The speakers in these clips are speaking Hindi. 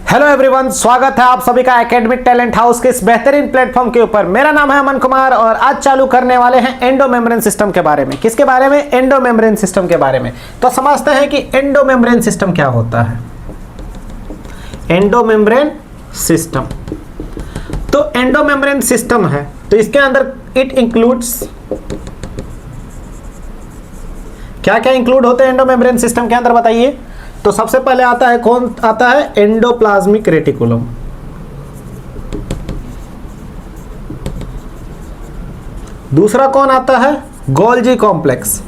हेलो एवरीवन, स्वागत है आप सभी का एकेडमिक टैलेंट हाउस के इस बेहतरीन प्लेटफॉर्म के ऊपर। मेरा नाम है अमन कुमार और आज चालू करने वाले हैं एंडोमेम्ब्रेन सिस्टम के बारे में। किसके बारे में? एंडोमेम्ब्रेन सिस्टम के बारे में। तो समझते हैं कि एंडोमेम्ब्रेन सिस्टम क्या होता है। एंडोमेम्ब्रेन सिस्टम, तो एंडोमेम्ब्रेन सिस्टम है तो इसके अंदर इट इंक्लूड्स, क्या क्या इंक्लूड होते हैं एंडोमेम्ब्रेन सिस्टम के अंदर बताइए। तो सबसे पहले आता है, कौन आता है? Endoplasmic reticulum. दूसरा कौन आता है? Golgi complex.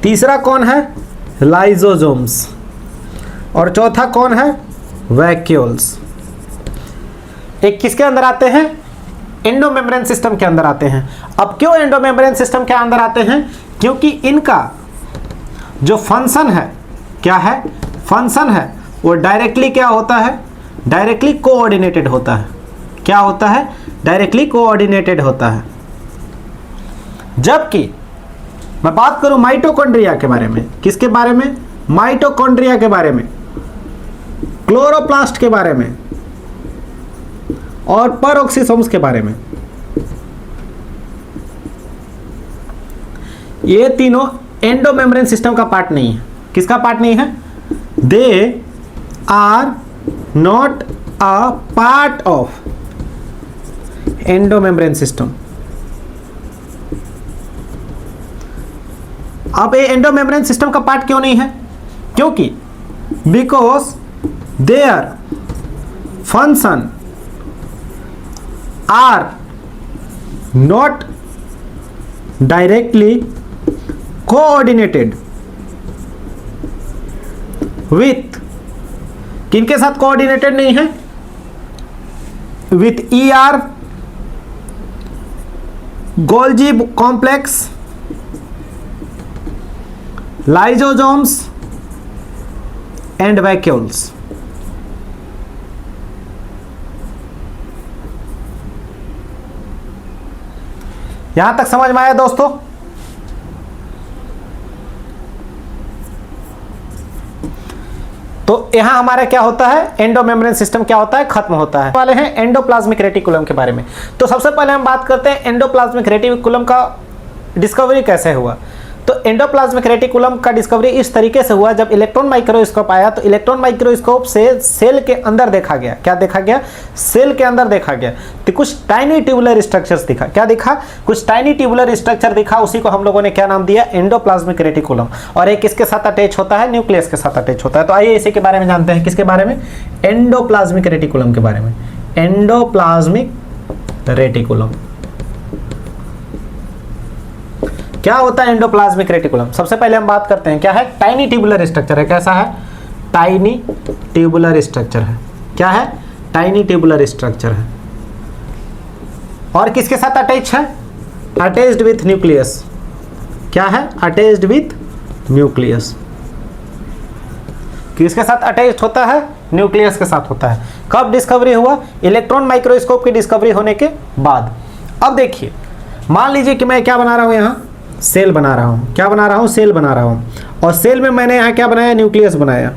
तीसरा कौन है? लाइसोसोम्स। और चौथा कौन है? वैक्यूल्स। एक किसके अंदर आते हैं? एंडोमेम्ब्रेन सिस्टम के अंदर आते हैं। अब क्यों एंडोमेम्ब्रेन सिस्टम के अंदर आते हैं? क्योंकि इनका जो फंक्शन है, क्या है? फंक्शन है वो डायरेक्टली क्या होता है? डायरेक्टली कोऑर्डिनेटेड होता है। क्या होता है? डायरेक्टली कोऑर्डिनेटेड होता है। जबकि मैं बात करूं माइटोकॉन्ड्रिया के बारे में, किसके बारे में? माइटोकॉन्ड्रिया के बारे में, क्लोरोप्लास्ट के बारे में और पेरोक्सिसोम्स के बारे में, ये तीनों एंडोमेम्ब्रेन सिस्टम का पार्ट नहीं है। किसका पार्ट नहीं है? They are not a part of endomembrane system. अब ये एंडोमेम्ब्रेन सिस्टम का पार्ट क्यों नहीं है? क्योंकि because their function are not directly coordinated with, किनके साथ कोऑर्डिनेटेड नहीं है? With ER, Golgi complex, lysosomes and vacuoles. यहां तक समझ में आया दोस्तों? तो यहां हमारा क्या होता है? एंडोमेम्ब्रेन सिस्टम क्या होता है? खत्म होता है। वाले हैं एंडोप्लाज्मिक रेटिकुलम के बारे में। तो सबसे पहले हम बात करते हैं एंडोप्लाज्मिक रेटिकुलम का डिस्कवरी कैसे हुआ। तो एंडोप्लाज्मिक रेटिकुलम का डिस्कवरी इस तरीके से हुआ, जब इलेक्ट्रॉन माइक्रोस्कोप आया तो इलेक्ट्रॉन माइक्रोस्कोप से सेल के अंदर देखा गया। क्या देखा गया? सेल के अंदर देखा गया तो कुछ टाइनी ट्यूबुलर स्ट्रक्चर्स दिखा। क्या दिखा? कुछ टाइनी ट्यूबुलर स्ट्रक्चर दिखा। उसी को हम लोगों ने क्या नाम दिया? Endoplasmic reticulum. और एक किसके साथ अटैच होता है? न्यूक्लियस के साथ अटैच होता है। तो आइए इसी के बारे में जानते हैं। किसके बारे में? एंडोप्लाज्मिक रेटिकुलम के बारे में। एंडोप्लाज्मिक रेटिकुलम क्या होता है? एंडोप्लाज्मिक रेटिकुलम सबसे पहले हम बात करते हैं क्या है? टाइनी ट्यूबुलर स्ट्रक्चर है। कैसा है? टाइनी ट्यूबुलर स्ट्रक्चर है। क्या है? टाइनी ट्यूबुलर स्ट्रक्चर है। और किसके साथ अटैच है? Attached with nucleus. क्या है? Attached with nucleus. किसके साथ अटैच्ड होता है? न्यूक्लियस के साथ होता है। कब डिस्कवरी हुआ? इलेक्ट्रॉन माइक्रोस्कोप की डिस्कवरी होने के बाद। अब देखिए, मान लीजिए कि मैं क्या बना रहा हूं? यहां सेल बना रहा हूं। क्या बना रहा हूं? सेल बना रहा हूं। और सेल में मैंने यहां क्या बनाया? न्यूक्लियस बनाया।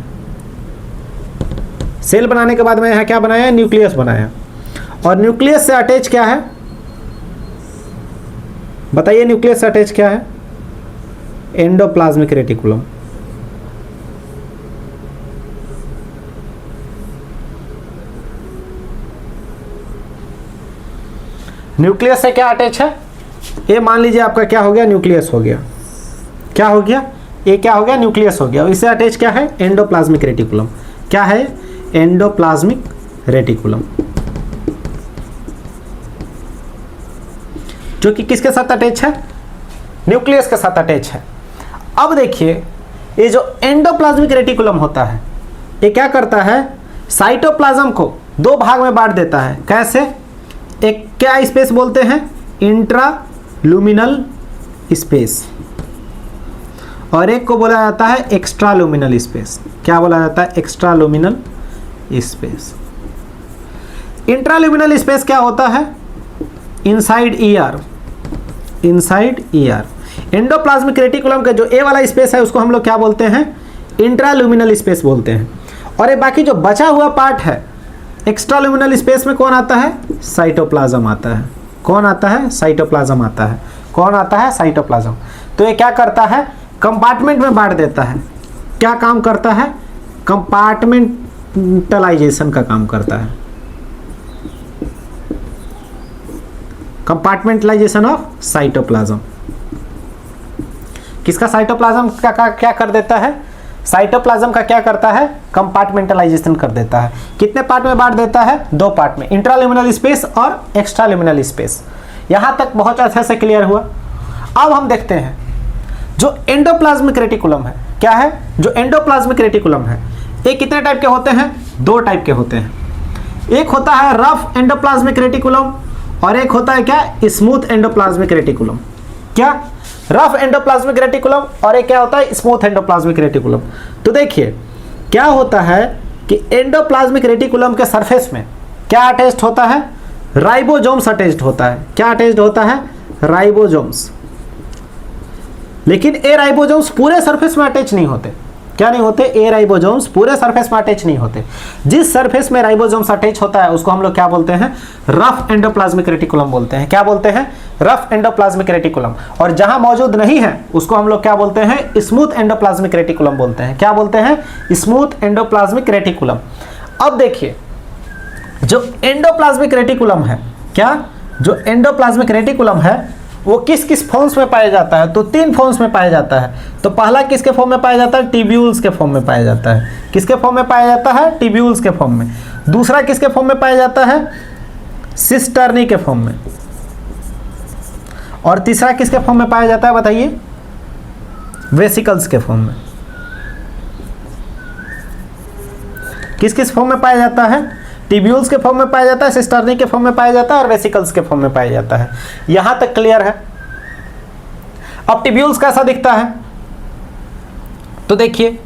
सेल बनाने के बाद मैं यहां क्या बनाया? न्यूक्लियस बनाया। और न्यूक्लियस से अटैच क्या है? बताइए, न्यूक्लियस से अटैच क्या है? Endoplasmic reticulum. न्यूक्लियस से क्या अटैच है? ये मान लीजिए आपका क्या हो गया? न्यूक्लियस हो गया। क्या हो गया? ये क्या हो गया? न्यूक्लियस हो गया। और इससे अटैच क्या है? Endoplasmic reticulum. क्या है? एंडोप्लाज्मिक रेटिकुलम, जो कि किसके साथ अटैच है? न्यूक्लियस के साथ अटैच है। अब देखिए, ये जो एंडोप्लाज्मिक रेटिकुलम होता है, ये क्या करता है? साइटोप्लाज्म को दो भाग में बांट देता है। कैसे? एक क्या स्पेस बोलते हैं? Intraluminal space. और एक को बोला जाता है एक्स्ट्रा लुमिनल स्पेस। क्या बोला जाता है? Extraluminal space. Intraluminal space क्या होता है? Inside ER, inside ER. Endoplasmic reticulum का जो ए वाला स्पेस है उसको हम लोग क्या बोलते हैं? इंट्राल्यूमिनल स्पेस बोलते हैं। और ये बाकी जो बचा हुआ पार्ट है एक्स्ट्राल्यूमिनल स्पेस में कौन आता है? साइटोप्लाज्म आता है। कौन आता है? साइटोप्लाज्म आता है। कौन आता है? साइटोप्लाज्म। तो ये क्या करता है? कंपार्टमेंट में बांट देता है। क्या काम करता है? कंपार्टमेंटलाइजेशन का काम करता है। Compartmentalisation of cytoplasm. किसका? साइटोप्लाज्म का क्या कर देता है? साइटोप्लाज्म का क्या करता है? कंपार्टमेंटलाइजेशन कर देता है। कितने पार्ट में बांट देता है? 2 पार्ट में, इंट्राल्यूमिनल स्पेस और एक्स्ट्राल्यूमिनल स्पेस। यहां तक बहुत अच्छे से क्लियर हुआ। अब हम देखते हैं जो एंडोप्लाज्मिक रेटिकुलम है। क्या है? जो एंडोप्लाज्मिक रेटिकुलम है ये कितने टाइप के होते हैं? 2 टाइप के होते हैं। एक होता है रफ एंडोप्लाज्मिक रेटिकुलम और एक होता है क्या? Smooth endoplasmic reticulum. क्या? रफ एंडोप्लाज्मिक रेटिकुलम और एक क्या होता है? Smooth endoplasmic reticulum. तो देखिए क्या होता है कि एंडोप्लाज्मिक रेटिकुलम के सरफेस में क्या अटैच्ड होता है? राइबोसोम्स अटैच्ड होता है। क्या अटैच्ड होता है? राइबोसोम्स। लेकिन ए राइबोसोम्स पूरे सरफेस में अटैच नहीं होते। क्या नहीं होते? ए राइबोसोम्स पूरे सरफेस में अटैच नहीं होते। जिस सरफेस में राइबोसोम्स अटैच होता है उसको हम लोग क्या बोलते हैं? रफ एंडोप्लाज्मिक रेटिकुलम बोलते हैं। क्या बोलते हैं? Rough endoplasmic reticulum. और जहां मौजूद नहीं है उसको हम लोग क्या बोलते हैं? स्मूथ एंडोप्लाज्मिक रेटिकुलम बोलते हैं। क्या बोलते हैं? Smooth endoplasmic reticulum. अब देखिए जो एंडोप्लाज्मिक रेटिकुलम है, क्या जो एंडोप्लाज्मिक रेटिकुलम है वो किस किस फॉर्म्स में पाया जाता है? तो 3 फॉर्म्स में पाया जाता है। तो पहला किसके फॉर्म में पाया जाता है? टिब्यूल्स के फॉर्म में पाया जाता है। किसके फॉर्म में पाया जाता है? टिब्यूल्स के फॉर्म में। दूसरा किसके फॉर्म में पाया जाता है? सिस्टर्नी के फॉर्म में। और तीसरा किसके फॉर्म में पाया जाता है? बताइए। वेसिकल्स के फॉर्म में। किस किस फॉर्म में पाया जाता है? टिब्यूल्स के फॉर्म में पाया जाता है, सिस्टर्नी के फॉर्म में पाया जाता है और वेसिकल्स के फॉर्म में पाया जाता है। यहां तक क्लियर है। अब टिब्यूल्स कैसा दिखता है? तो देखिए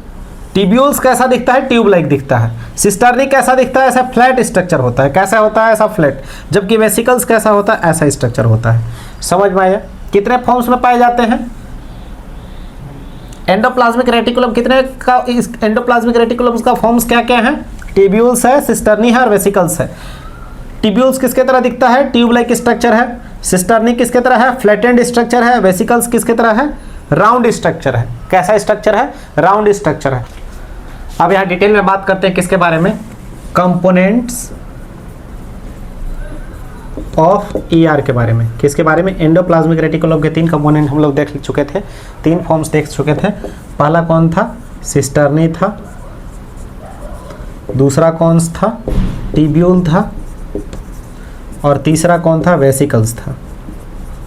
टिब्यूल्स कैसा दिखता है? ट्यूब लाइक दिखता है। सिस्टर्नी कैसा दिखता है? ऐसा फ्लैट स्ट्रक्चर होता है। कैसा होता है? ऐसा फ्लैट। जबकि वेसिकल्स कैसा होता है? ऐसा स्ट्रक्चर होता है। समझ में आया? कितने फॉर्म्स में पाए जाते हैं एंडोप्लाज्मिक रेटिकुलम? कितने का एंडोप्लाज्मिक रेटिकुलम का फॉर्म्स क्या क्या है? टिब्यूल्स है, सिस्टर्नी है और वेसिकल्स है। टिब्यूल्स किसके तरह दिखता है? ट्यूब लाइक स्ट्रक्चर है। सिस्टर्नी किसके तरह है? फ्लैटेंड स्ट्रक्चर है। वेसिकल्स किसके तरह है? राउंड स्ट्रक्चर है। कैसा स्ट्रक्चर है? राउंड स्ट्रक्चर है। अब यहां डिटेल में बात करते हैं किसके बारे में? कंपोनेंट्स ऑफ ईआर के बारे में। किसके बारे में? एंडोप्लाज्मिक रेटिकुलम के 3 कंपोनेंट हम लोग देख चुके थे, 3 फॉर्म्स देख चुके थे। पहला कौन था? सिस्टर्नी था। दूसरा कौन था? टिब्यूल था। और तीसरा कौन था? वेसिकल्स था।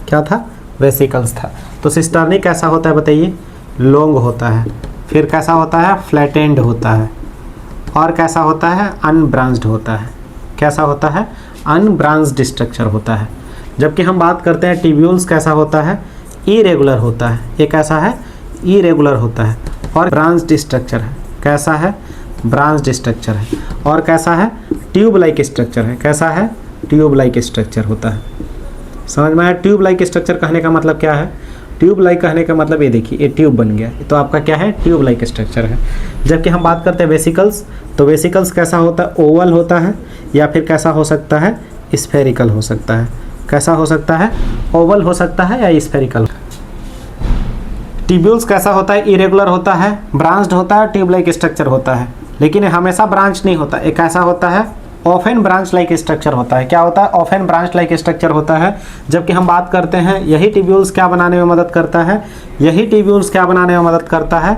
क्या था? वेसिकल्स था। तो सिस्टर्नी कैसा होता है बताइए? लॉन्ग होता है। फिर कैसा होता है? फ्लैटेंड होता है। और कैसा होता है? अनब्रांच्ड होता है। कैसा होता है? अनब्रांच्ड स्ट्रक्चर होता है। जबकि हम बात करते हैं टिब्यूल्स कैसा होता है? इरेगुलर होता है। ये कैसा है? इरेगुलर होता है। और ब्रांच्ड स्ट्रक्चर है। कैसा है? ब्रांच्ड स्ट्रक्चर है। और कैसा है? ट्यूब लाइक स्ट्रक्चर है। कैसा है? ट्यूब लाइक स्ट्रक्चर होता है। समझ में आया? ट्यूब लाइक स्ट्रक्चर कहने का मतलब क्या है? ट्यूब लाइक कहने का मतलब ये देखिए ये ट्यूब बन गया, तो आपका क्या है? ट्यूब लाइक स्ट्रक्चर है। जबकि हम बात करते हैं वेसिकल्स, तो वेसिकल्स कैसा होता है? ओवल होता है या फिर कैसा हो सकता है? स्फेरिकल हो सकता है। कैसा हो सकता है? ओवल हो सकता है या स्फेरिकल। टिब्यूल्स कैसा होता है? इरेगुलर होता है, ब्रांच्ड होता है, ट्यूब लाइक स्ट्रक्चर होता है। लेकिन हमेशा ब्रांच नहीं होता, एक ऐसा होता है ऑफन ब्रांच लाइक स्ट्रक्चर होता है। क्या होता है? ऑफन ब्रांच लाइक स्ट्रक्चर होता है। जबकि हम बात करते हैं यही टिब्यूल्स क्या बनाने में मदद करता है? यही टिब्यूल्स क्या बनाने में मदद करता है?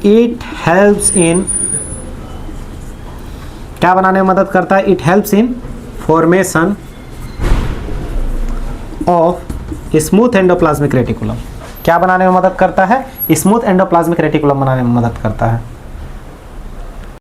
इट हेल्प्स इन, क्या बनाने में मदद करता है? It helps in formation of smooth endoplasmic reticulum. क्या बनाने में मदद करता है? स्मूथ एंडोप्लाज्मिक रेटिकुलम बनाने में मदद करता है।